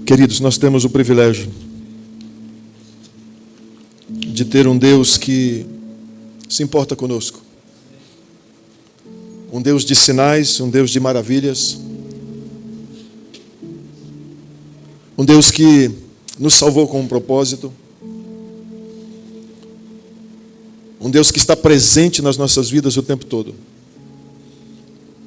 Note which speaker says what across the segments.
Speaker 1: Queridos, nós temos o privilégio de ter um Deus que se importa conosco. Um Deus de sinais, um Deus de maravilhas. Um Deus que nos salvou com um propósito. Um Deus que está presente nas nossas vidas o tempo todo.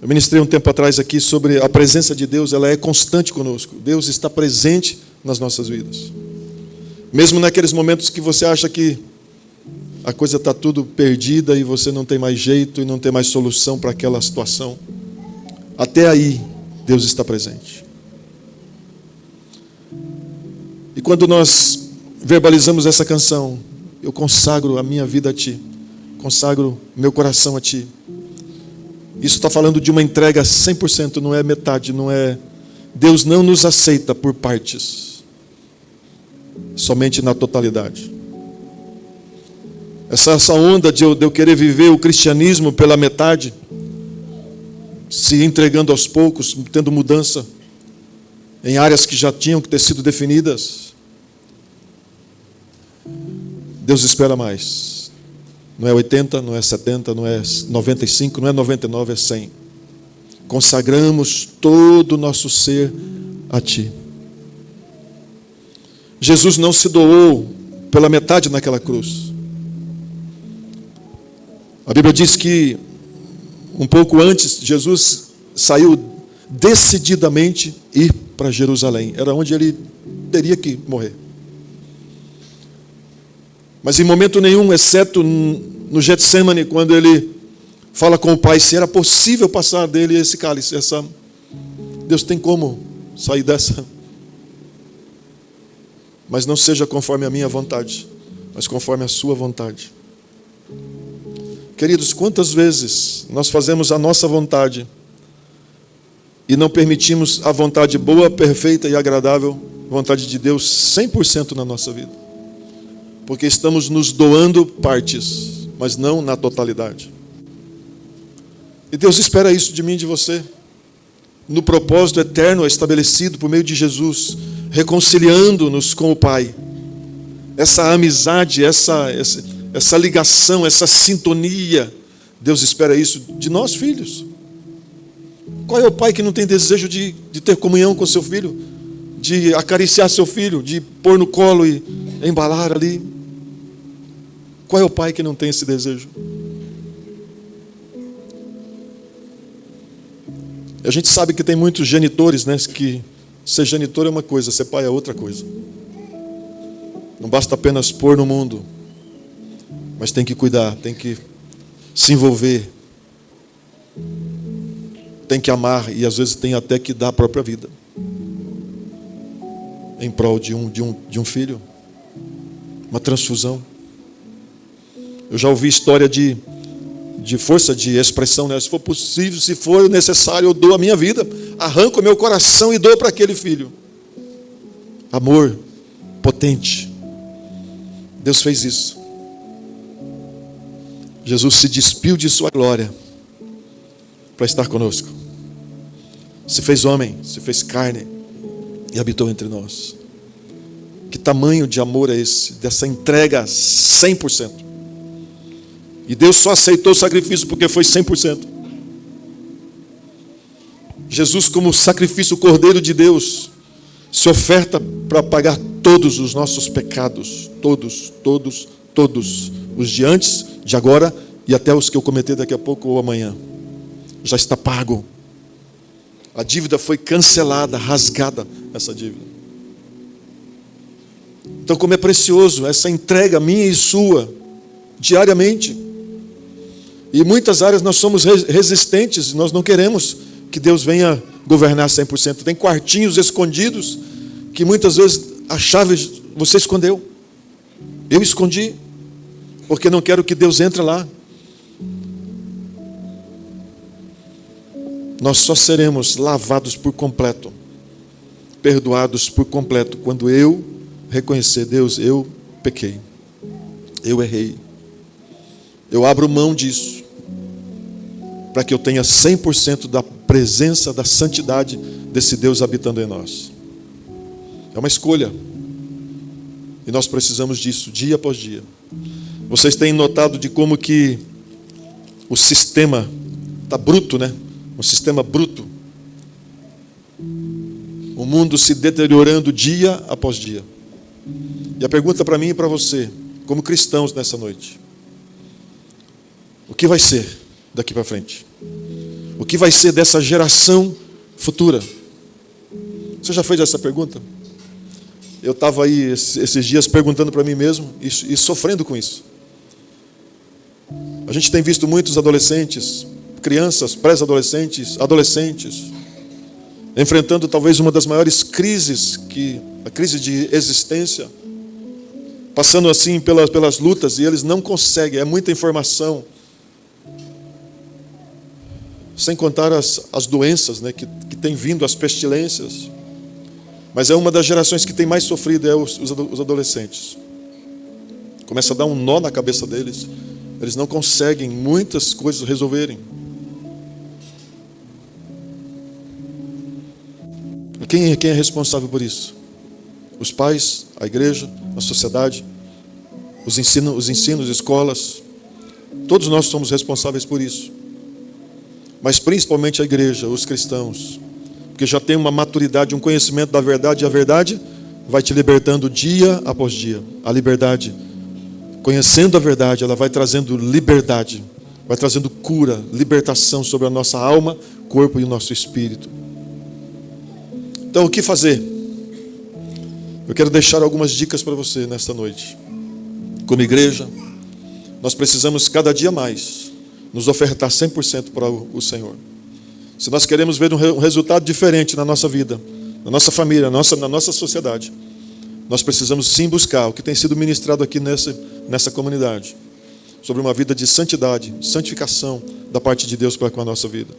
Speaker 1: Eu ministrei um tempo atrás aqui sobre a presença de Deus, ela é constante conosco. Deus está presente nas nossas vidas. Mesmo naqueles momentos que você acha que a coisa está tudo perdida e você não tem mais jeito e não tem mais solução para aquela situação. Até aí, Deus está presente. E quando nós verbalizamos essa canção, eu consagro a minha vida a Ti, consagro meu coração a Ti. Isso está falando de uma entrega 100%, não é metade, não é... Deus não nos aceita por partes, somente na totalidade. Essa onda de eu querer viver o cristianismo pela metade, se entregando aos poucos, tendo mudança em áreas que já tinham que ter sido definidas, Deus espera mais. Não é 80, não é 70, não é 95, não é 99, é 100. Consagramos todo o nosso ser a Ti. Jesus não se doou pela metade naquela cruz. A Bíblia diz que um pouco antes, Jesus saiu decididamente ir para Jerusalém. Era onde ele teria que morrer. Mas em momento nenhum, exceto no Getsemane, quando ele fala com o Pai, se era possível passar dele esse cálice, Deus tem como sair dessa. Mas não seja conforme a minha vontade, mas conforme a sua vontade. Queridos, quantas vezes nós fazemos a nossa vontade e não permitimos a vontade boa, perfeita e agradável, vontade de Deus 100% na nossa vida? Porque estamos nos doando partes, mas não na totalidade. E Deus espera isso de mim e de você, no propósito eterno estabelecido por meio de Jesus, reconciliando-nos com o Pai. Essa amizade, essa ligação, essa sintonia, Deus espera isso de nós, filhos. Qual é o pai que não tem desejo de ter comunhão com seu filho? De acariciar seu filho, de pôr no colo e embalar ali? Qual é o pai que não tem esse desejo? A gente sabe que tem muitos genitores, né? Que ser genitor é uma coisa, ser pai é outra coisa. Não basta apenas pôr no mundo, mas tem que cuidar, tem que se envolver, tem que amar e às vezes tem até que dar a própria vida em prol de um filho, uma transfusão. Eu já ouvi história de força de expressão, né? Se for possível, se for necessário, eu dou a minha vida, arranco o meu coração e dou para aquele filho. Amor potente. Deus fez isso. Jesus se despiu de sua glória para estar conosco. Se fez homem, se fez carne e habitou entre nós. Que tamanho de amor é esse? Dessa entrega 100%. E Deus só aceitou o sacrifício porque foi 100%. Jesus, como sacrifício, o Cordeiro de Deus, se oferta para pagar todos os nossos pecados. Todos. Os de antes, de agora e até os que eu cometer daqui a pouco ou amanhã. Já está pago. A dívida foi cancelada, rasgada, essa dívida. Então, como é precioso essa entrega minha e sua, diariamente. E em muitas áreas nós somos resistentes, nós não queremos que Deus venha governar 100%. Tem quartinhos escondidos que muitas vezes a chave você escondeu. Eu escondi, porque não quero que Deus entre lá. Nós só seremos lavados por completo, perdoados por completo, quando eu reconhecer: Deus, eu pequei, eu errei, eu abro mão disso, para que eu tenha 100% da presença, da santidade desse Deus habitando em nós. É uma escolha. E nós precisamos disso, dia após dia. Vocês têm notado de como que o sistema está bruto, né? Um sistema bruto. O mundo se deteriorando dia após dia. E a pergunta para mim e para você, como cristãos nessa noite: o que vai ser daqui para frente? O que vai ser dessa geração futura? Você já fez essa pergunta? Eu estava aí esses dias perguntando para mim mesmo e sofrendo com isso. A gente tem visto muitos adolescentes, crianças, pré-adolescentes, adolescentes, enfrentando talvez uma das maiores crises, a crise de existência, passando assim pelas lutas, e eles não conseguem, é muita informação, sem contar as doenças, né, que têm vindo, as pestilências. Mas é uma das gerações que tem mais sofrido, os adolescentes. Começa a dar um nó na cabeça deles. Eles não conseguem muitas coisas resolverem. Quem é responsável por isso? Os pais, a igreja, a sociedade, os ensinos, escolas. Todos nós somos responsáveis por isso. Mas principalmente a igreja, os cristãos. Porque já tem uma maturidade, um conhecimento da verdade, e a verdade vai te libertando dia após dia. A liberdade, conhecendo a verdade, ela vai trazendo liberdade, vai trazendo cura, libertação sobre a nossa alma, corpo e o nosso espírito. Então, o que fazer? Eu quero deixar algumas dicas para você nesta noite. Como igreja, nós precisamos cada dia mais nos ofertar 100% para o Senhor. Se nós queremos ver um resultado diferente na nossa vida, na nossa família, na nossa sociedade, nós precisamos sim buscar o que tem sido ministrado aqui nessa comunidade, sobre uma vida de santidade, santificação da parte de Deus para com a nossa vida.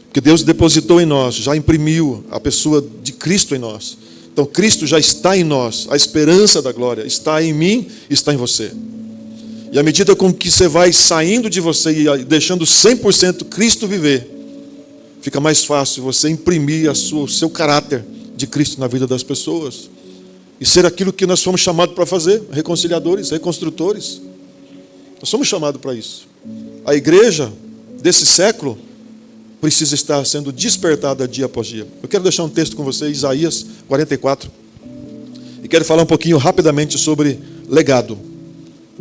Speaker 1: Porque Deus depositou em nós, já imprimiu a pessoa de Cristo em nós. Então Cristo já está em nós, a esperança da glória está em mim, está em você. E à medida com que você vai saindo de você e deixando 100% Cristo viver, fica mais fácil você imprimir o seu caráter de Cristo na vida das pessoas. E ser aquilo que nós fomos chamados para fazer, reconciliadores, reconstrutores. Nós somos chamados para isso. A igreja desse século precisa estar sendo despertada dia após dia. Eu quero deixar um texto com você, Isaías 44. E quero falar um pouquinho rapidamente sobre legado.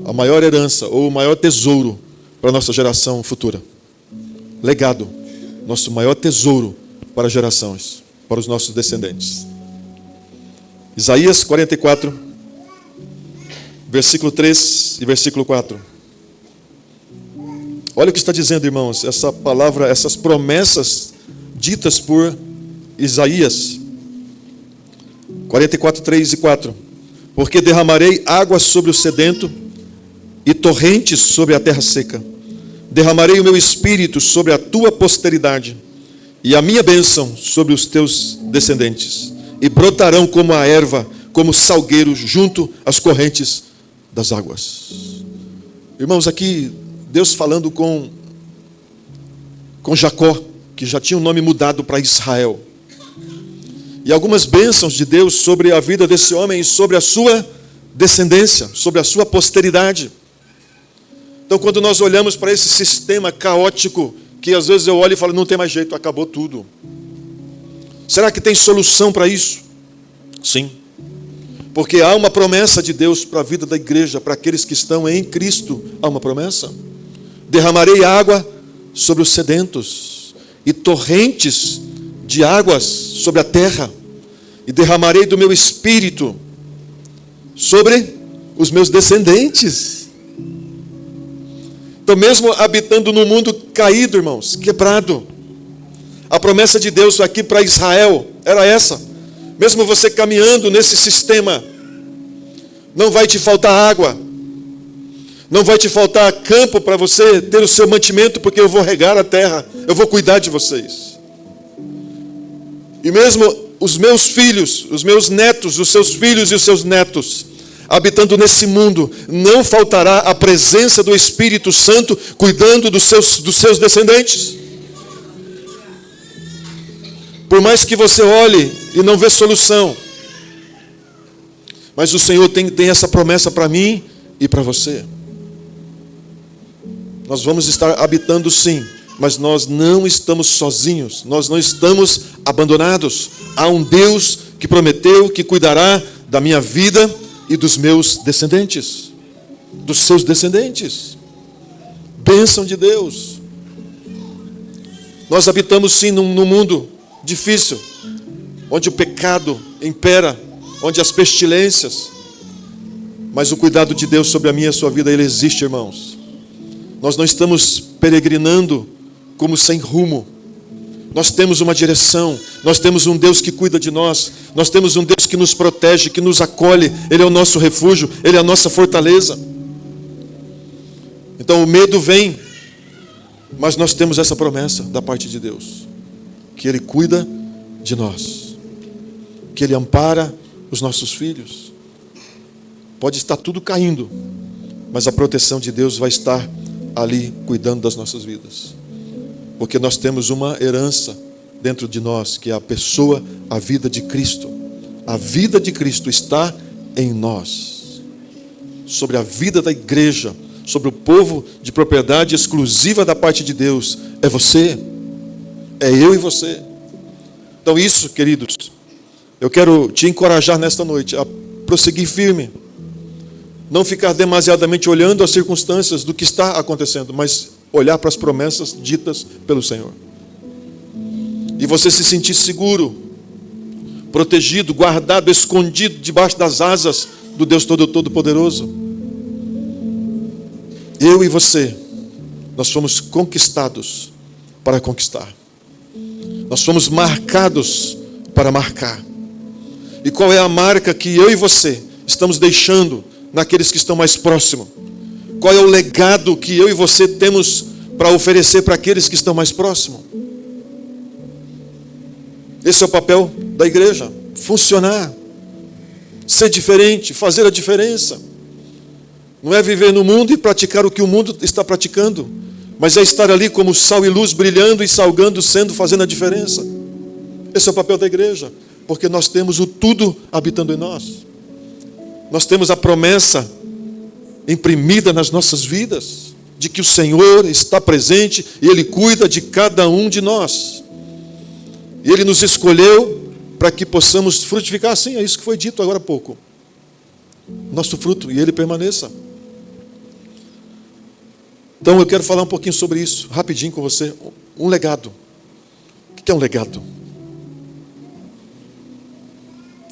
Speaker 1: A maior herança ou o maior tesouro para a nossa geração futura. Legado. Nosso maior tesouro para gerações, para os nossos descendentes. Isaías 44, versículo 3 e versículo 4. Olha o que está dizendo, irmãos, essa palavra, essas promessas ditas por Isaías. 44, 3 e 4. Porque derramarei água sobre o sedento e torrentes sobre a terra seca. Derramarei o meu espírito sobre a tua posteridade e a minha bênção sobre os teus descendentes. E brotarão como a erva, como salgueiros junto às correntes das águas. Irmãos, aqui Deus falando com Jacó, que já tinha o nome mudado para Israel. E algumas bênçãos de Deus sobre a vida desse homem e sobre a sua descendência, sobre a sua posteridade. Então, quando nós olhamos para esse sistema caótico, que às vezes eu olho e falo, não tem mais jeito, acabou tudo. Será que tem solução para isso? Sim. Porque há uma promessa de Deus para a vida da igreja, para aqueles que estão em Cristo. Há uma promessa. Derramarei água sobre os sedentos e torrentes de águas sobre a terra. E derramarei do meu espírito sobre os meus descendentes. Então, mesmo habitando no mundo caído, irmãos, quebrado, a promessa de Deus aqui para Israel era essa. Mesmo você caminhando nesse sistema, não vai te faltar água, não vai te faltar campo para você ter o seu mantimento, porque eu vou regar a terra, eu vou cuidar de vocês. E mesmo os meus filhos, os meus netos, os seus filhos e os seus netos, habitando nesse mundo, não faltará a presença do Espírito Santo cuidando dos seus descendentes. Por mais que você olhe e não vê solução, Mas o Senhor tem essa promessa para mim e para você. Nós vamos estar habitando sim, mas nós não estamos sozinhos, nós não estamos abandonados. Há um Deus que prometeu que cuidará da minha vida e dos meus descendentes, dos seus descendentes. Bênção de Deus. Nós habitamos sim num mundo difícil, onde o pecado impera, onde as pestilências, mas o cuidado de Deus sobre a minha e a sua vida, ele existe, irmãos. Nós não estamos peregrinando como sem rumo. Nós temos uma direção, nós temos um Deus que cuida de nós, nós temos um Deus que nos protege, que nos acolhe, Ele é o nosso refúgio, Ele é a nossa fortaleza. Então o medo vem, mas nós temos essa promessa da parte de Deus, que Ele cuida de nós, que Ele ampara os nossos filhos. Pode estar tudo caindo, mas a proteção de Deus vai estar ali cuidando das nossas vidas. Porque nós temos uma herança dentro de nós, que é a pessoa, a vida de Cristo. A vida de Cristo está em nós. Sobre a vida da igreja, sobre o povo de propriedade exclusiva da parte de Deus, é você, é eu e você. Então isso, queridos, eu quero te encorajar nesta noite a prosseguir firme. Não ficar demasiadamente olhando as circunstâncias do que está acontecendo, mas olhar para as promessas ditas pelo Senhor. E você se sentir seguro, protegido, guardado, escondido debaixo das asas do Deus Todo-Poderoso. Eu e você, nós fomos conquistados para conquistar. Nós fomos marcados para marcar. E qual é a marca que eu e você estamos deixando naqueles que estão mais próximos? Qual é o legado que eu e você temos para oferecer para aqueles que estão mais próximos? Esse é o papel da igreja. Funcionar, ser diferente, fazer a diferença. Não é viver no mundo e praticar o que o mundo está praticando, mas é estar ali como sal e luz, brilhando e salgando, fazendo a diferença. Esse é o papel da igreja, porque nós temos o tudo habitando em nós. Nós temos a promessa imprimida nas nossas vidas, de que o Senhor está presente e Ele cuida de cada um de nós. E Ele nos escolheu para que possamos frutificar. Sim, é isso que foi dito agora há pouco. Nosso fruto, e Ele permaneça. Então eu quero falar um pouquinho sobre isso, rapidinho com você. Um legado. O que é um legado?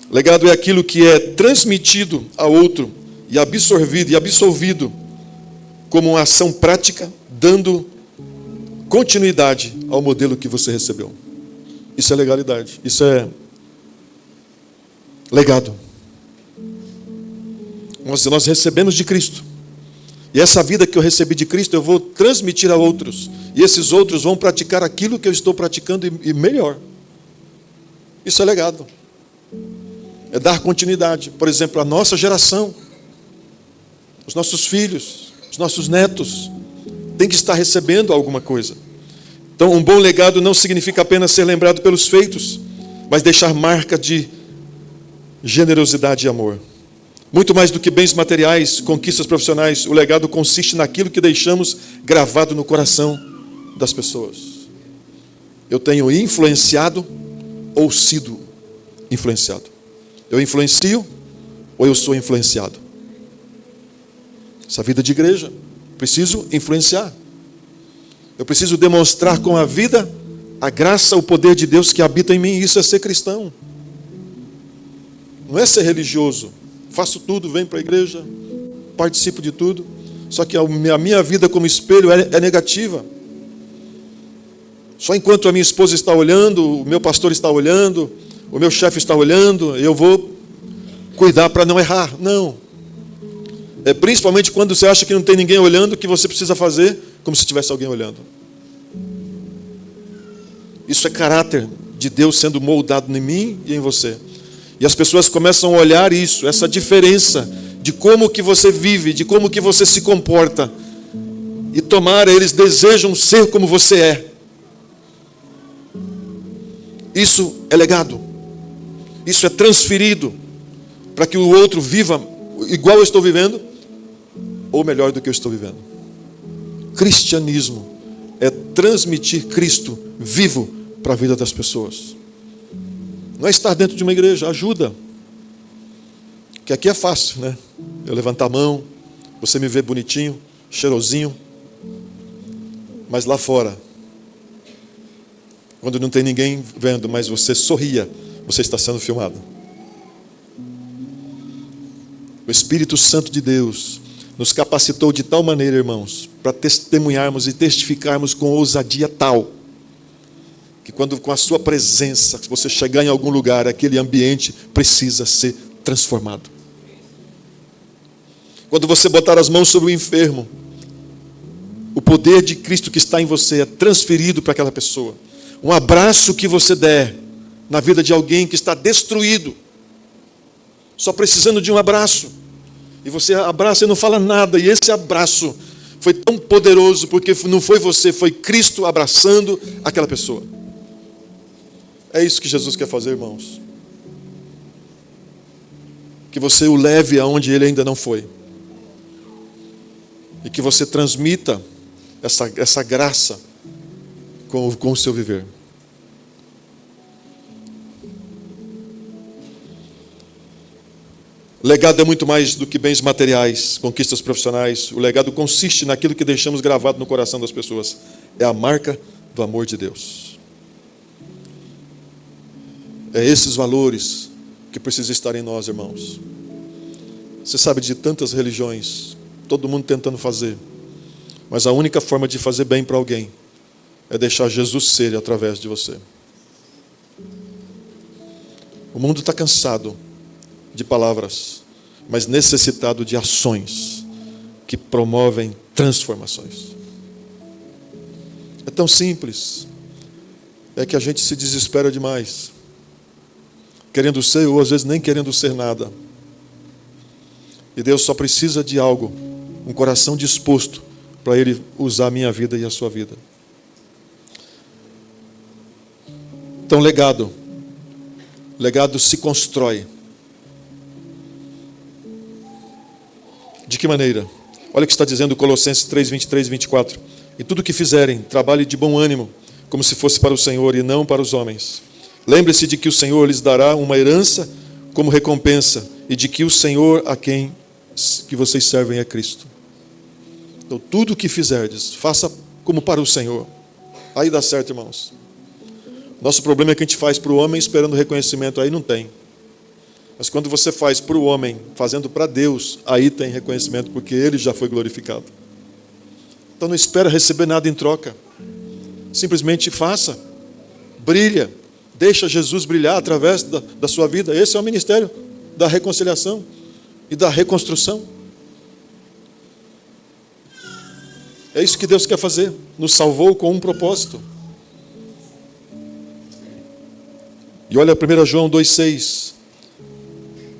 Speaker 1: Legado é aquilo que é transmitido a outro e absorvido e absolvido como uma ação prática, dando continuidade ao modelo que você recebeu. Isso é legalidade, isso é legado. Nós recebemos de Cristo. E essa vida que eu recebi de Cristo, eu vou transmitir a outros. E esses outros vão praticar aquilo que eu estou praticando e melhor. Isso é legado. É dar continuidade. Por exemplo, a nossa geração, os nossos filhos, os nossos netos, tem que estar recebendo alguma coisa. Então, um bom legado não significa apenas ser lembrado pelos feitos, mas deixar marca de generosidade e amor. Muito mais do que bens materiais, conquistas profissionais, o legado consiste naquilo que deixamos gravado no coração das pessoas. Eu tenho influenciado ou sido influenciado? Eu influencio ou eu sou influenciado? Essa vida de igreja, preciso influenciar. Eu preciso demonstrar com a vida a graça, o poder de Deus que habita em mim. Isso é ser cristão. Não é ser religioso. Faço tudo, venho para a igreja, participo de tudo. Só que a minha vida como espelho é negativa. Só enquanto a minha esposa está olhando, o meu pastor está olhando, o meu chefe está olhando, eu vou cuidar para não errar. Não. É principalmente quando você acha que não tem ninguém olhando, que você precisa fazer como se tivesse alguém olhando. Isso é caráter de Deus sendo moldado em mim e em você. E as pessoas começam a olhar isso, essa diferença de como que você vive, de como que você se comporta. E tomara, eles desejam ser como você é. Isso é legado. Isso é transferido. para que o outro viva igual eu estou vivendo, ou melhor do que eu estou vivendo. Cristianismo é transmitir Cristo vivo para a vida das pessoas. Não é estar dentro de uma igreja, ajuda. Que aqui é fácil, né? Eu levantar a mão, você me vê bonitinho, cheirosinho. Mas lá fora, quando não tem ninguém vendo, mas você sorria, você está sendo filmado. O Espírito Santo de Deus nos capacitou de tal maneira, irmãos, para testemunharmos e testificarmos com ousadia tal, que quando com a sua presença, se você chegar em algum lugar, aquele ambiente precisa ser transformado. Quando você botar as mãos sobre o enfermo, o poder de Cristo que está em você é transferido para aquela pessoa. Um abraço que você der na vida de alguém que está destruído, só precisando de um abraço, e você abraça e não fala nada, e esse abraço foi tão poderoso, porque não foi você, foi Cristo abraçando aquela pessoa. É isso que Jesus quer fazer, irmãos. Que você o leve aonde ele ainda não foi. E que você transmita essa graça com o seu viver. Legado é muito mais do que bens materiais, conquistas profissionais. O legado consiste naquilo que deixamos gravado no coração das pessoas. É a marca do amor de Deus. É esses valores que precisam estar em nós, irmãos. Você sabe de tantas religiões, todo mundo tentando fazer. Mas a única forma de fazer bem para alguém é deixar Jesus ser através de você. O mundo está cansado de palavras, mas necessitado de ações que promovem transformações. É tão simples. É que a gente se desespera demais, querendo ser ou às vezes nem querendo ser nada. E Deus só precisa de algo, um coração disposto para Ele usar a minha vida e a sua vida. Então, legado se constrói. De que maneira? Olha o que está dizendo Colossenses 3, 23 e 24. E tudo o que fizerem, trabalhe de bom ânimo, como se fosse para o Senhor e não para os homens. Lembre-se de que o Senhor lhes dará uma herança como recompensa, e de que o Senhor a quem que vocês servem é Cristo. Então, tudo o que fizerdes, faça como para o Senhor. Aí dá certo, irmãos. Nosso problema é que a gente faz para o homem esperando reconhecimento, aí não tem. Mas quando você faz para o homem, fazendo para Deus, aí tem reconhecimento, porque Ele já foi glorificado. Então não espera receber nada em troca. Simplesmente faça, brilha, deixa Jesus brilhar através da sua vida. Esse é o ministério da reconciliação e da reconstrução. É isso que Deus quer fazer. Nos salvou com um propósito. E olha 1 João 2,6.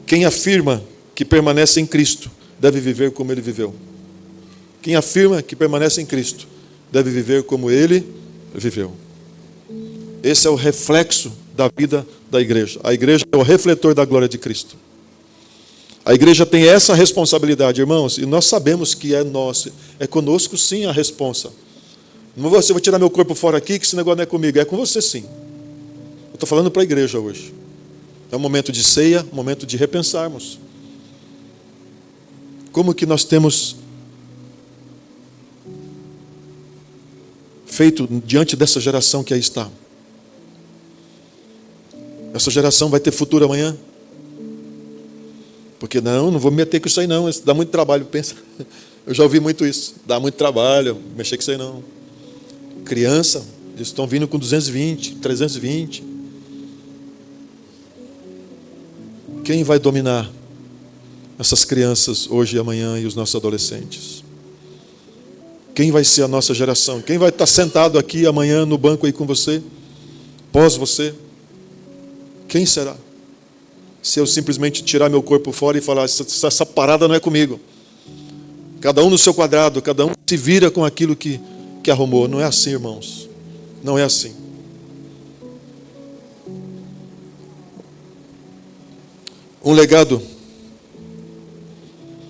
Speaker 1: Quem afirma que permanece em Cristo deve viver como Ele viveu. Quem afirma que permanece em Cristo deve viver como Ele viveu. Esse é o reflexo da vida da igreja. A igreja é o refletor da glória de Cristo. A igreja tem essa responsabilidade, irmãos, e nós sabemos que é nosso. É conosco, sim, a responsa. Não vou tirar meu corpo fora aqui, que esse negócio não é comigo. É com você, sim. Eu estou falando para a igreja hoje. É um momento de ceia, um momento de repensarmos. Como que nós temos feito diante dessa geração que aí está? Essa geração vai ter futuro amanhã? Porque não vou me meter com isso aí não, isso dá muito trabalho, pensa. Eu já ouvi muito isso, dá muito trabalho, mexer com isso aí não. Criança, eles estão vindo com 220, 320. Quem vai dominar essas crianças hoje e amanhã e os nossos adolescentes? Quem vai ser a nossa geração? Quem vai estar sentado aqui amanhã no banco aí com você? Pós você? Quem será? Se eu simplesmente tirar meu corpo fora e falar, essa parada não é comigo. Cada um no seu quadrado, cada um se vira com aquilo que arrumou. Não é assim, irmãos. Não é assim. Um legado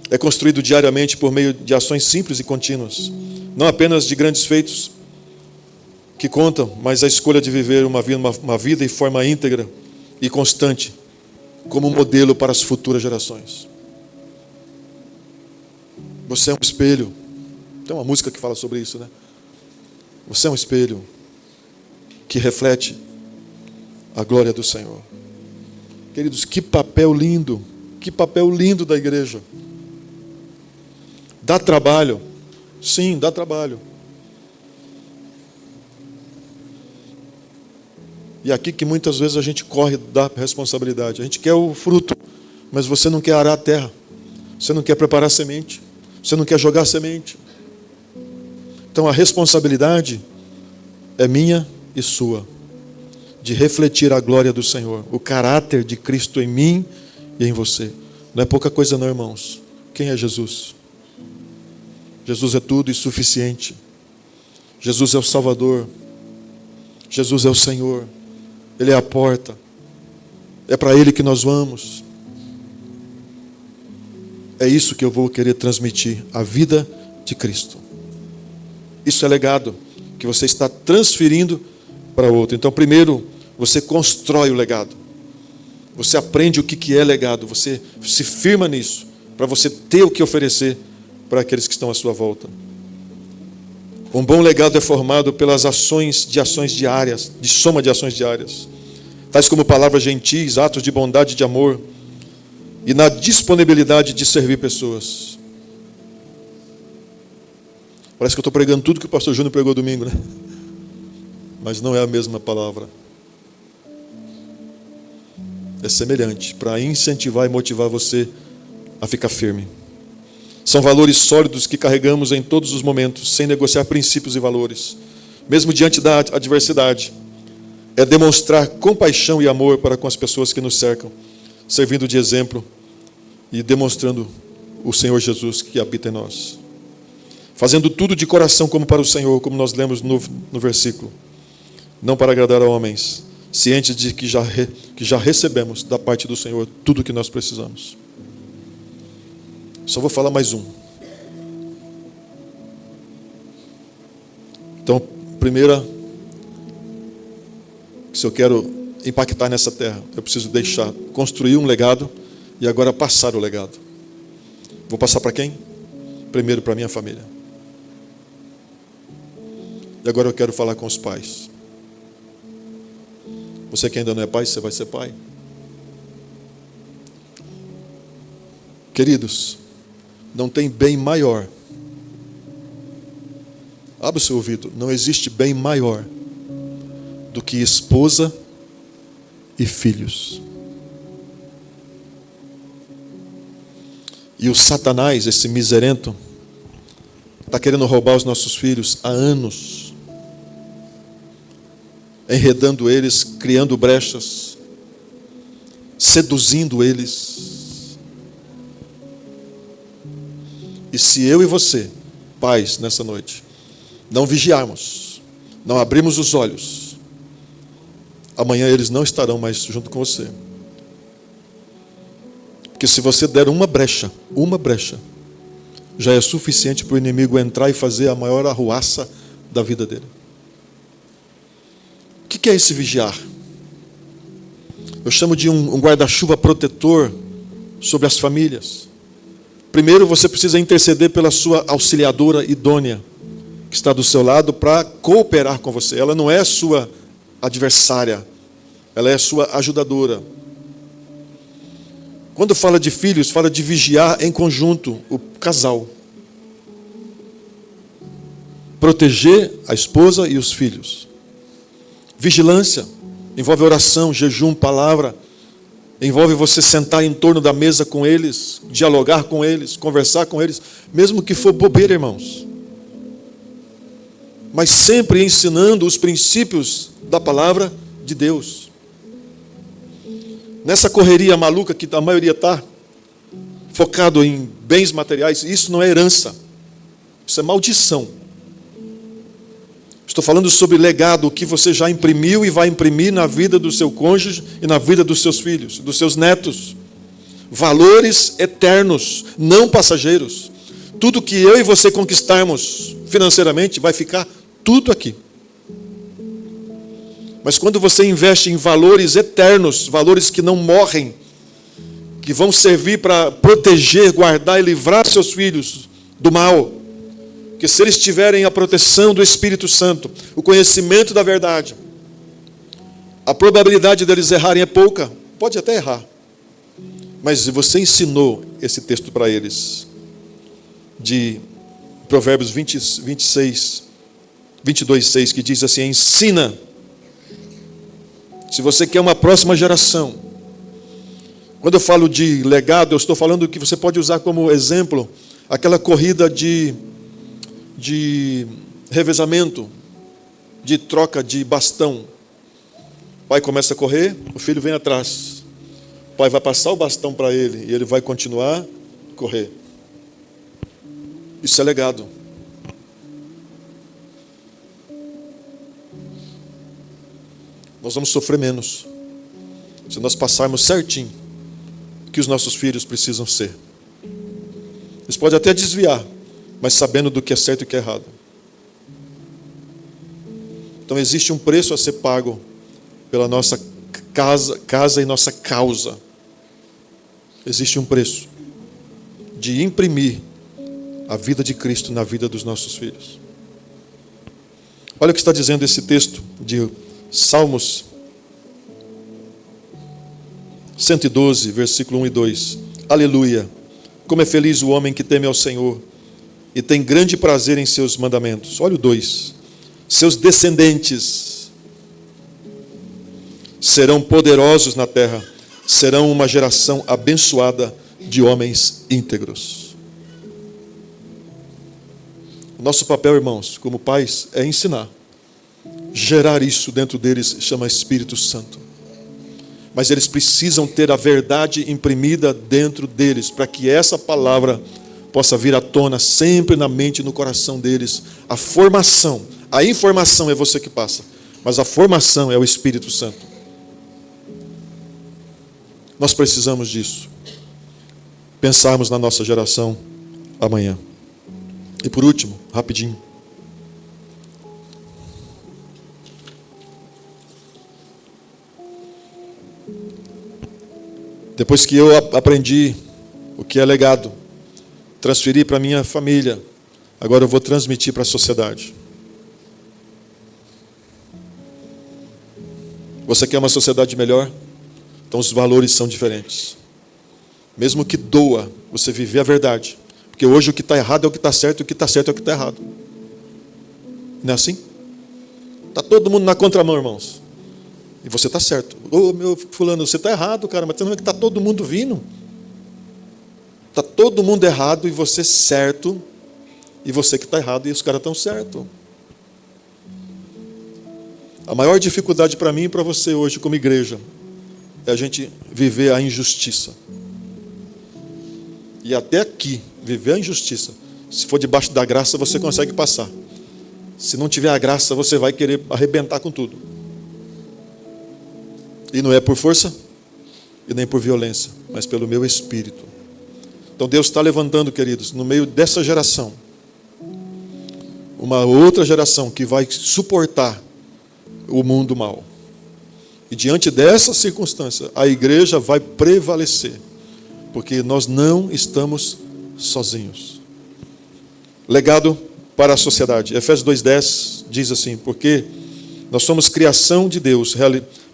Speaker 1: É construído diariamente por meio de ações simples e contínuas, não apenas de grandes feitos que contam, mas a escolha de viver uma vida em forma íntegra e constante, como modelo para as futuras gerações. Você é um espelho. Tem uma música que fala sobre isso, né? Você é um espelho que reflete a glória do Senhor. Queridos, que papel lindo da igreja. Dá trabalho? Sim, dá trabalho. E aqui que muitas vezes a gente corre da responsabilidade. A gente quer o fruto, mas você não quer arar a terra. Você não quer preparar a semente. Você não quer jogar a semente. Então a responsabilidade é minha e sua, de refletir a glória do Senhor, o caráter de Cristo em mim e em você. Não é pouca coisa não, irmãos. Quem é Jesus? Jesus é tudo e suficiente. Jesus é o Salvador. Jesus é o Senhor. Ele é a porta. É para Ele que nós vamos. É isso que eu vou querer transmitir, a vida de Cristo. Isso é legado que você está transferindo para outro. Então, primeiro, você constrói o legado. Você aprende o que é legado. Você se firma nisso, para você ter o que oferecer para aqueles que estão à sua volta. Um bom legado é formado pelas ações diárias, de soma de ações diárias, tais como palavras gentis, atos de bondade e de amor, e na disponibilidade de servir pessoas. Parece que eu estou pregando tudo que o pastor Júnior pregou domingo, né? Mas não é a mesma palavra. É semelhante, para incentivar e motivar você a ficar firme. São valores sólidos que carregamos em todos os momentos, sem negociar princípios e valores, mesmo diante da adversidade. É demonstrar compaixão e amor para com as pessoas que nos cercam, servindo de exemplo e demonstrando o Senhor Jesus que habita em nós. Fazendo tudo de coração como para o Senhor, como nós lemos no versículo. Não para agradar a homens, cientes de que já recebemos da parte do Senhor tudo o que nós precisamos. Só vou falar mais um. Então, primeira, se eu quero impactar nessa terra, eu preciso construir um legado e agora passar o legado. Vou passar para quem? Primeiro para minha família. E agora eu quero falar com os pais. Você que ainda não é pai, você vai ser pai. Queridos, não tem bem maior. Abra o seu ouvido. Não existe bem maior do que esposa e filhos. E o Satanás, esse miserento, está querendo roubar os nossos filhos há anos, enredando eles, criando brechas, seduzindo eles. E se eu e você, pais, nessa noite, não vigiarmos, não abrirmos os olhos, amanhã eles não estarão mais junto com você. Porque se você der uma brecha, já é suficiente para o inimigo entrar e fazer a maior arruaça da vida dele. O que é esse vigiar? Eu chamo de um guarda-chuva protetor sobre as famílias. Primeiro você precisa interceder pela sua auxiliadora idônea, que está do seu lado para cooperar com você. Ela não é sua adversária, ela é sua ajudadora. Quando fala de filhos, fala de vigiar em conjunto, o casal. Proteger a esposa e os filhos. Vigilância envolve oração, jejum, palavra. Envolve você sentar em torno da mesa com eles, dialogar com eles, conversar com eles, mesmo que for bobeira, irmãos. Mas sempre ensinando os princípios da palavra de Deus. Nessa correria maluca que a maioria está, focado em bens materiais, isso não é herança, isso é maldição. Estou falando sobre legado, o que você já imprimiu e vai imprimir na vida do seu cônjuge e na vida dos seus filhos, dos seus netos. valores eternos, não passageiros. Tudo que eu e você conquistarmos financeiramente vai ficar tudo aqui. Mas quando você investe em valores eternos, valores que não morrem, que vão servir para proteger, guardar e livrar seus filhos do mal, que se eles tiverem a proteção do Espírito Santo, o conhecimento da verdade, a probabilidade deles errarem é pouca. Pode até errar, mas você ensinou esse texto para eles, de Provérbios 22:6, que diz assim: ensina. Se você quer uma próxima geração, quando eu falo de legado, eu estou falando que você pode usar como exemplo aquela corrida de revezamento, de troca de bastão. O pai começa a correr, o filho vem atrás. O pai vai passar o bastão para ele e ele vai continuar a correr. Isso é legado. Nós vamos sofrer menos se nós passarmos certinho o que os nossos filhos precisam ser. Eles podem até desviar, mas sabendo do que é certo e o que é errado. Então existe um preço a ser pago pela nossa casa e nossa causa. Existe um preço de imprimir a vida de Cristo na vida dos nossos filhos. Olha o que está dizendo esse texto de Salmos 112, versículo 1 e 2. Aleluia! Como é feliz o homem que teme ao Senhor e tem grande prazer em seus mandamentos. Olha o 2. Seus descendentes serão poderosos na terra, serão uma geração abençoada de homens íntegros. O nosso papel, irmãos, como pais, é ensinar. Gerar isso dentro deles chama Espírito Santo. Mas eles precisam ter a verdade imprimida dentro deles, para que essa palavra possa vir à tona sempre na mente e no coração deles. A formação, a informação é você que passa, mas a formação é o Espírito Santo. Nós precisamos disso. Pensarmos na nossa geração amanhã. E por último, rapidinho. Depois que eu aprendi o que é legado, transferi para minha família, agora eu vou transmitir para a sociedade. Você quer uma sociedade melhor? Então os valores são diferentes. Mesmo que doa você viver a verdade. Porque hoje o que está errado é o que está certo, e o que está certo é o que está errado. Não é assim? Está todo mundo na contramão, irmãos. E você está certo. Ô, meu fulano, você está errado, cara, mas você não é que está todo mundo vindo. Está todo mundo errado e você certo, e você que está errado e os caras estão certos. A maior dificuldade para mim e para você hoje como igreja é a gente viver a injustiça. E até aqui, viver a injustiça. Se for debaixo da graça, você consegue passar. Se não tiver a graça, você vai querer arrebentar com tudo. E não é por força e nem por violência, mas pelo meu espírito. Então Deus está levantando, queridos, no meio dessa geração, uma outra geração que vai suportar o mundo mal. E diante dessa circunstância, a igreja vai prevalecer, porque nós não estamos sozinhos. Legado para a sociedade. Efésios 2:10 diz assim: porque nós somos criação de Deus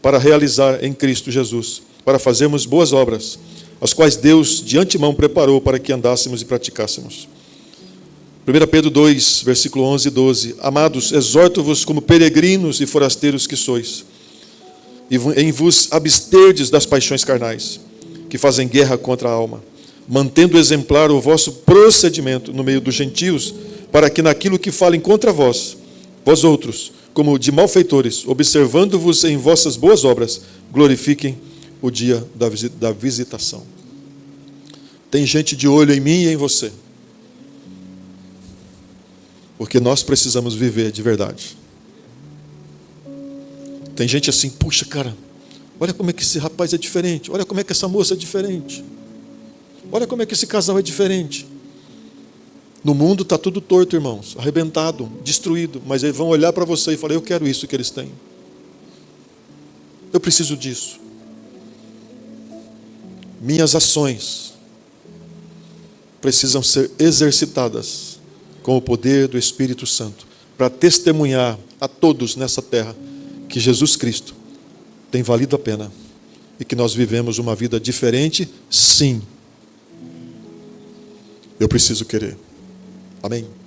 Speaker 1: para realizar em Cristo Jesus, para fazermos boas obras, as quais Deus de antemão preparou para que andássemos e praticássemos. 1 Pedro 2, versículo 11 e 12. Amados, exorto-vos como peregrinos e forasteiros que sois, em vos absterdes das paixões carnais, que fazem guerra contra a alma, mantendo exemplar o vosso procedimento no meio dos gentios, para que naquilo que falem contra vós, vós outros, como de malfeitores, observando-vos em vossas boas obras, glorifiquem o dia da visitação. Tem gente de olho em mim e em você, porque nós precisamos viver de verdade. Tem gente assim, puxa cara, olha como é que esse rapaz é diferente, olha como é que essa moça é diferente. Olha como é que esse casal é diferente. No mundo está tudo torto, irmãos, arrebentado, destruído, mas eles vão olhar para você e falar: eu quero isso que eles têm. Eu preciso disso. Minhas ações precisam ser exercitadas com o poder do Espírito Santo, para testemunhar a todos nessa terra que Jesus Cristo tem valido a pena e que nós vivemos uma vida diferente, sim. Eu preciso querer. Amém?